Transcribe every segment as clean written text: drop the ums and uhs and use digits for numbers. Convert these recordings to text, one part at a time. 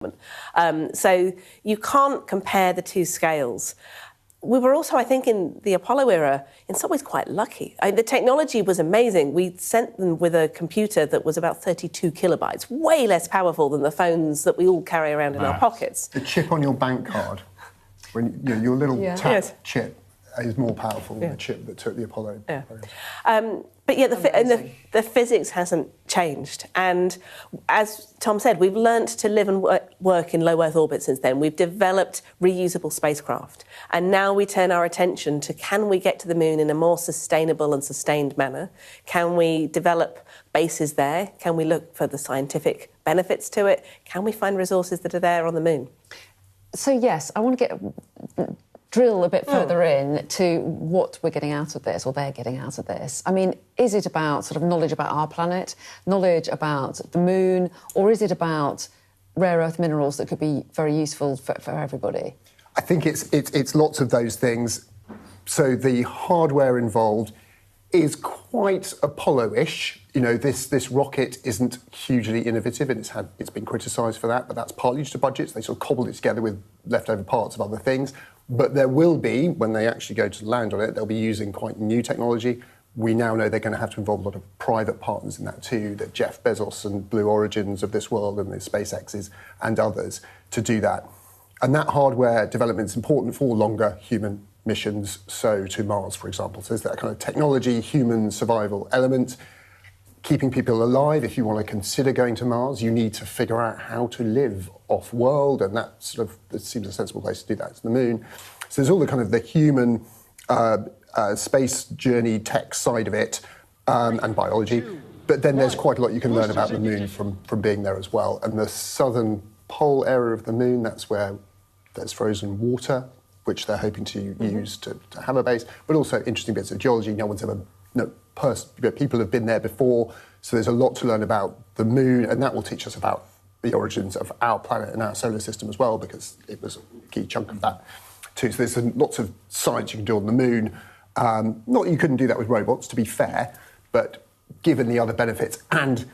movement. So you can't compare the two scales. We were also, I think, in the Apollo era, in some ways quite lucky. The technology was amazing. We sent them with a computer that was about 32 kilobytes, way less powerful than the phones that we all carry around in our pockets. The chip on your bank card, when your little tap chip is more powerful than the chip that took the Apollo program. But yeah, the physics hasn't changed. And as Tom said, we've learnt to live and work in low Earth orbit since then. We've developed reusable spacecraft. And now we turn our attention to, can we get to the moon in a more sustainable and sustained manner? Can we develop bases there? Can we look for the scientific benefits to it? Can we find resources that are there on the moon? So, yes, I want to drill a bit further in to what we're getting out of this, or they're getting out of this. I mean, is it about sort of knowledge about our planet, knowledge about the moon, or is it about rare earth minerals that could be very useful for everybody? I think it's lots of those things. So the hardware involved is quite Apollo-ish. You know, this rocket isn't hugely innovative, and it's been criticised for that, but that's partly due to budgets. They sort of cobbled it together with leftover parts of other things. But there will be, when they actually go to land on it, they'll be using quite new technology. We now know they're going to have to involve a lot of private partners in that too, that Jeff Bezos and Blue Origins of this world and the SpaceXs and others to do that. And that hardware development is important for longer human missions, so to Mars, for example. So there's that kind of technology, human survival element. Keeping people alive, if you want to consider going to Mars, you need to figure out how to live off-world, and that seems a sensible place to do that. It's the moon. So there's all the kind of the human space journey tech side of it, and biology. But then there's quite a lot you can learn about the moon from being there as well. And the southern pole area of the moon, that's where there's frozen water, which they're hoping to use to have a base, but also interesting bits of geology. No one's ever... people have been there before, so there's a lot to learn about the moon, and that will teach us about the origins of our planet and our solar system as well, because it was a key chunk of that too. So there's lots of science you can do on the moon. Not that you couldn't do that with robots, to be fair, but given the other benefits, and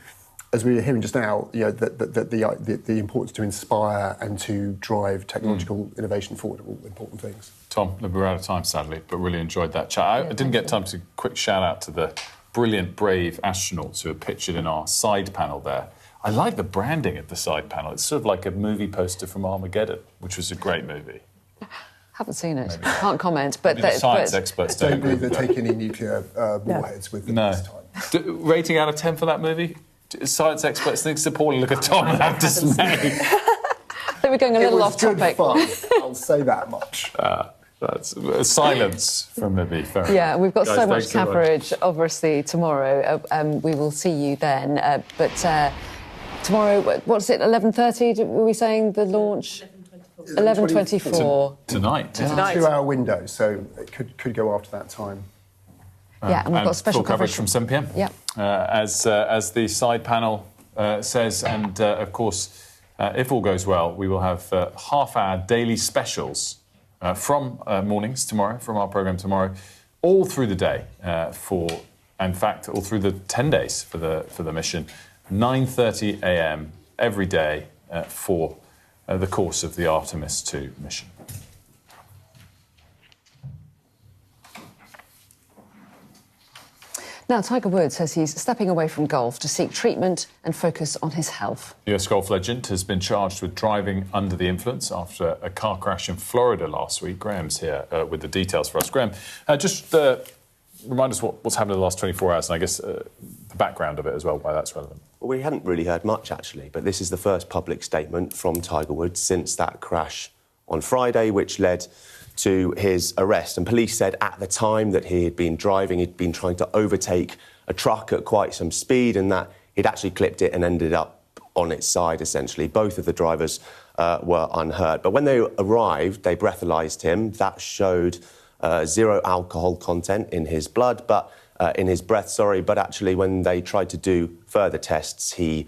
as we were hearing just now, you know, the importance to inspire and to drive technological innovation forward are all important things. Tom, we're out of time, sadly, but really enjoyed that chat. I didn't get time to quick shout out to the brilliant, brave astronauts who are pictured in our side panel there. I like the branding of the side panel. It's sort of like a movie poster from Armageddon, which was a great movie. Haven't seen it. Can't comment. But the science experts don't believe they take any nuclear warheads with them this time. Rating out of 10 for that movie? Science experts think it's appalling. Look at Tom and have dismay. I think we're going a little off topic. It was good fun. I'll say that much. That's silence from me. Yeah, we've got so much coverage, obviously, tomorrow. We will see you then. But tomorrow, what's it, 11:30, were we saying, the launch? 11:24. Tonight. It's a 2-hour window, so it could go after that time. Yeah, and we've got special full coverage from 7 p.m. Yeah. As the side panel says, and of course, if all goes well, we will have half-hour daily specials from mornings tomorrow, from our programme tomorrow, all through the day in fact, all through the 10 days for the mission, 9:30 a.m. every day for the course of the Artemis 2 mission. Now, Tiger Woods says he's stepping away from golf to seek treatment and focus on his health. The US golf legend has been charged with driving under the influence after a car crash in Florida last week. Graham's here with the details for us. Graham, just remind us what's happened in the last 24 hours, and I guess the background of it as well, why that's relevant. Well, we hadn't really heard much, actually, but this is the first public statement from Tiger Woods since that crash on Friday, which led to his arrest. And police said at the time that he had been driving, he'd been trying to overtake a truck at quite some speed, and that he'd actually clipped it and ended up on its side, essentially. Both of the drivers were unhurt. But when they arrived, they breathalyzed him. That showed 0 alcohol content in his blood, in his breath, but actually when they tried to do further tests, he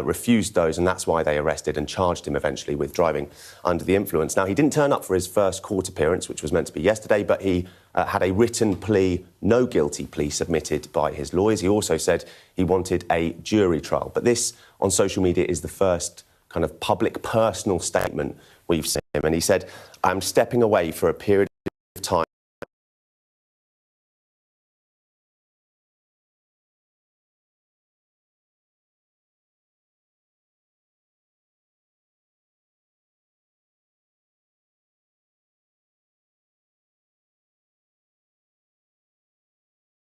refused those, and that's why they arrested and charged him eventually with driving under the influence. Now, he didn't turn up for his first court appearance, which was meant to be yesterday, but he had a written plea, no guilty plea, submitted by his lawyers. He also said he wanted a jury trial. But this, on social media, is the first kind of public personal statement we've seen him. And he said, "I'm stepping away for a period